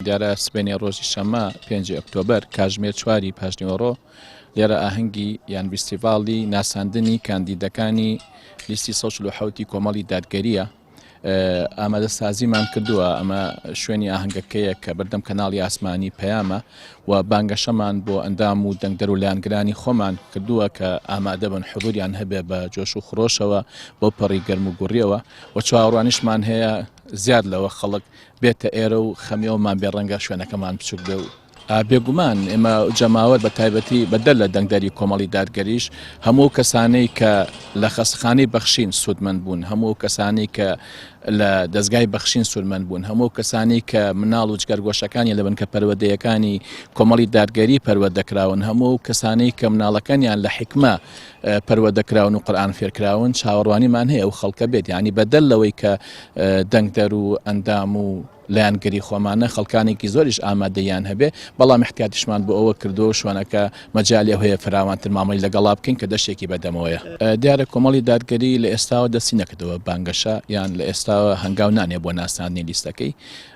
دیارە سبێنێ ڕۆژی شەممە 5 ئۆکتۆبەر کاتژمێر 4 پاشنیوەڕۆ لێرە ئاهەنگی یان فیستیڤاڵی ناساندنی کاندیدەکانی لیستی 147 کۆمەڵی دادگەریە ئامادەسازیمان کردووە. ئەمە شوێنی ئاهەنگەکەیە کە بەردەم کەناڵی ئاسمانی پەیامە و بانگەشەمان بۆ ئەندام و دەنگدەر و لایەنگرانی خۆمان کردووە کە ئامادە بن حضوریان هەبێ بە جۆش و خڕۆشەوە بۆ پەڕی گەرم و گوڕیەوە و چاوەڕوانیشمان هەیە زیاد لەوە خەڵک بێتە ئێرە و خەمیەوەمان بێ ڕەنگە شوێنەکەمان بچوک بێ و بێگومان ئێمە جەماوەت بە تایبەتی بەدەر لە دەنگدەری کۆمەڵی دادگەریش هەموو کەسانەی کە لە خەستخانەی بەخشین سوودمەند بوون، هەموو کەسانی کە لە دەستگای بەخشین سوودمەند بوون، هەموو کەسانی کە مناڵ و جگەرگۆشەکانی لەبن کە پەروەردەیەکانی کۆمەڵی دادگەری پەروەردەکراون، هەموو کەسانەی کە مناڵەکانیان لە حکمە پەروەردەکراون و قورئان فێرکراون چاوەڕوانیمان هەیە و خەڵکە بێت، یعنی بەدەل لەوەی کە دەنگدەر و ئەندام و لایەنگەری خۆمانە خەڵکانێکی زۆریش ئامادەیان هەبێ، بەڵام احتیاطیشمان بۆ ئەوە کردو شوێنەکە مەجالی هەیە فراوانتر مامەڵی لەگەڵا بکەین کە دەشتێکی بەدەمەوەیە. دیارە کۆمەڵی دادگەری لە ئێستاوە دەستی نەکردەوە بانگەشە یان لە ئێستاوە هەنگاو نانێ بۆ ناساندنی لیستەکەی،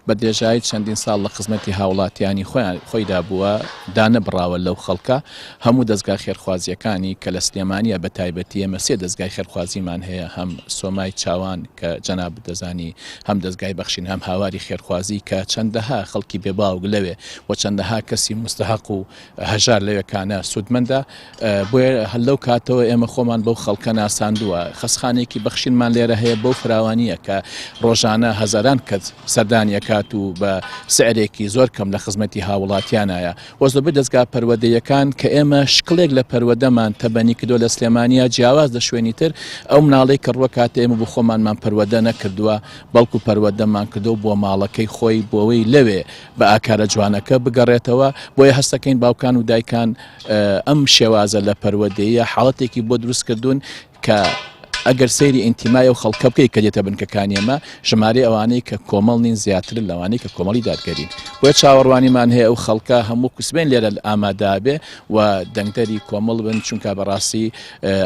بە درێژایی چەندین ساڵ لە خزمەتی هاوڵاتیانی خۆیدا بووە دانەبڕاوە لەو خەڵکە. هەموو دەستگای خێرخوازیەکانی کە لە سلێمانیە بە تایبەتی ئێمە 3 دەستگای خێرخوازیمان هەیە، هەم سۆمای چاوان کە جەناب دەزانی، هەم دەستگای بەخشین، هەم هاواری خێرخوازی کە چەندەها خەڵکی بێباوک لەوێ و چەندەها کەسی مستحق و هەژار لەوێکانە سوودمەندە. بۆیە هەر لەو کاتەوە ئێمە خۆمان بەو خەڵکە ناساندووە. خەستخانێکی بەخشینمان لێرە هەیە بەو فراوانیە کە ڕۆژانە هەزاران کەس سەردانیەکات و بە سعرێکی زۆر کەم لە خزمەتی هاوڵاتیانایە. وەزۆبەی دەستگا پەروەردەیەکان کە ئێمە شکڵێک لە پەروەدەمان تەبەنی کردووە لە سلێمانیا جیاواز لە شوێنی تر، ئەو مناڵەی کە ڕوە کاتە ئێمە بۆ خۆمانمان پەروەدە نەکردووە بەڵکو پەروەدەمان کردو بۆ ماڵەکەی خۆی بۆەوەی لەوێ بە ئاکارە جوانەکە بگەڕێتەوە. بۆیە هەستەکەین باوکان و دایکان ئەم شێوازە لە پەروەدەیە حاڵەتێکی بۆ دروست کردوون کە ئەگەر سەیری ئینتیمای و خەڵکە بکەی کە دێتە بنکەکانی ئێمە ژمارە ئەوانەی کە کۆمەڵ نین زیاتر لەوانەی کە کۆمەڵی دادگەرین. بۆیە چاوەڕوانیمان هەیە ئەو خەڵکە هەموو کوسبێن لێرە ئامادابێ و دەنگدەری کۆمەڵ بن، چونکە بەڕاستی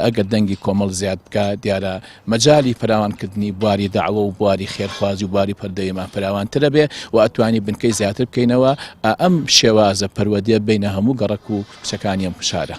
ئەگەر دەنگی کۆمەڵ زیاد بکە دیارە مەجای فراوانکردنی بواری داعوە و بواری خێرخوازی و بواری پەردەیەمان فراوانترە بێ و ئەتوانی بنکەی زیاتر بکەینەوە. ئەم شێوازە پەروەردە بینە هەموو گەڕەک و کچەکانی ئەم شارە.